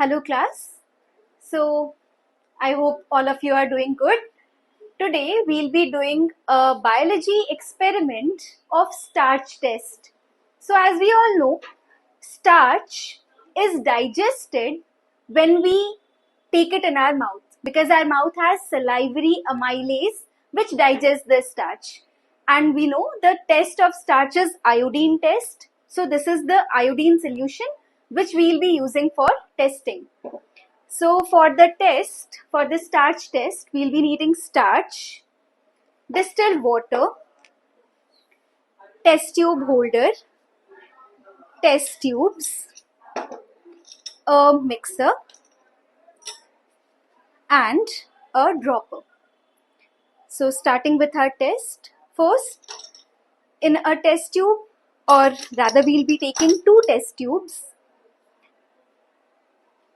Hello class. So I hope all of you are doing good. Today we'll be doing a biology experiment of starch test. So as we all know, starch is digested when we take it in our mouth because our mouth has salivary amylase which digests the starch. And we know the test of starch is iodine test. So this is the iodine solution which we'll be using for testing. So for the test, for the starch test, we'll be needing starch, distilled water, test tube holder, test tubes, a mixer and a dropper. So starting with our test, first in a test tube, or rather we'll be taking 2 test tubes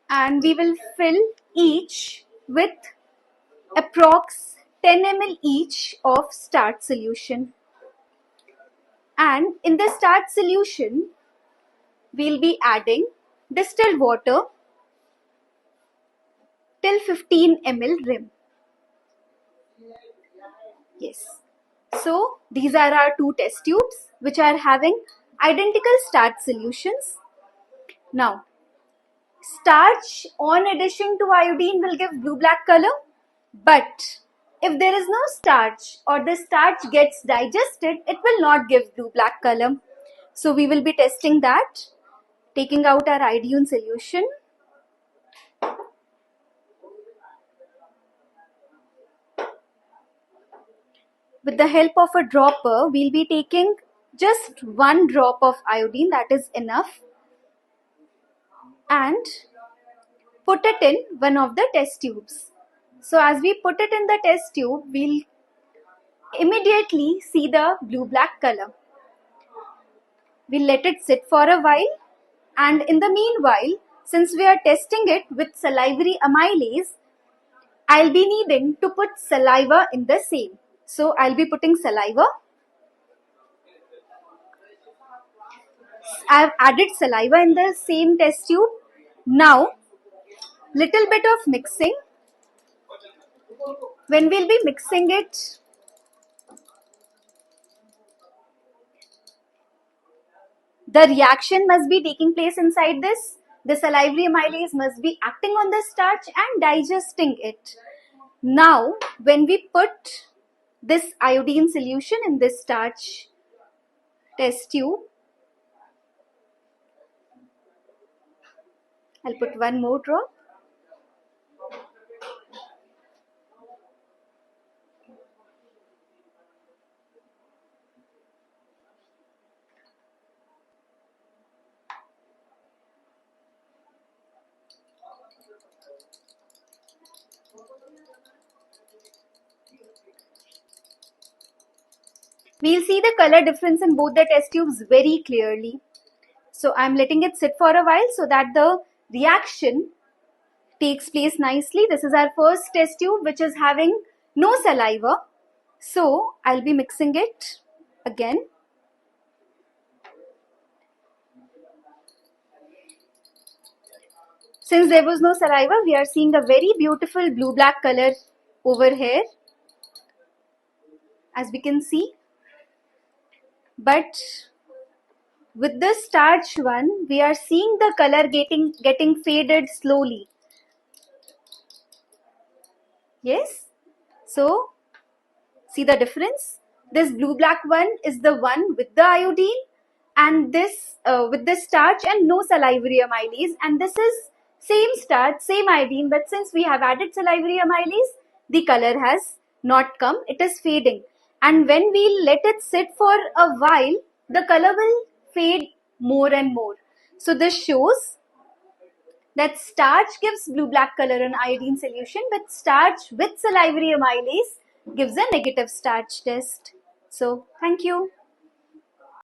and we will fill each with approx 10 ml each of starch solution. And in the starch solution, we'll be adding distilled water till 15 ml rim. Yes. So these are our 2 test tubes which are having identical starch solutions. Now, starch on addition to iodine will give blue-black color, but if there is no starch or the starch gets digested, it will not give blue-black color. So we will be testing that, taking out our iodine solution. With the help of a dropper, we'll be taking just 1 drop of iodine, that is enough, and put it in one of the test tubes. So as we put it in the test tube, we'll immediately see the blue-black color. We'll let it sit for a while, and in the meanwhile, since we are testing it with salivary amylase, I'll be needing to put saliva in the same. So I'll be putting saliva. I've added saliva in the same test tube. Now, little bit of mixing. When we'll be mixing it, the reaction must be taking place inside this. The salivary amylase must be acting on the starch and digesting it. Now, when we put this iodine solution in this starch test tube, I'll put 1 more drop. We'll see the color difference in both the test tubes very clearly. So I'm letting it sit for a while so that the reaction takes place nicely. This is our first test tube which is having no saliva. So I'll be mixing it again. Since there was no saliva, we are seeing a very beautiful blue-black color over here, as we can see. But with the starch one, we are seeing the color getting faded slowly. Yes? So, see the difference? This blue-black one is the one with the iodine, and this with the starch and no salivary amylase, and this is same starch, same iodine, but since we have added salivary amylase, the color has not come, it is fading. And when we let it sit for a while, the color will fade more and more. So this shows that starch gives blue-black color in iodine solution, but starch with salivary amylase gives a negative starch test. So, thank you.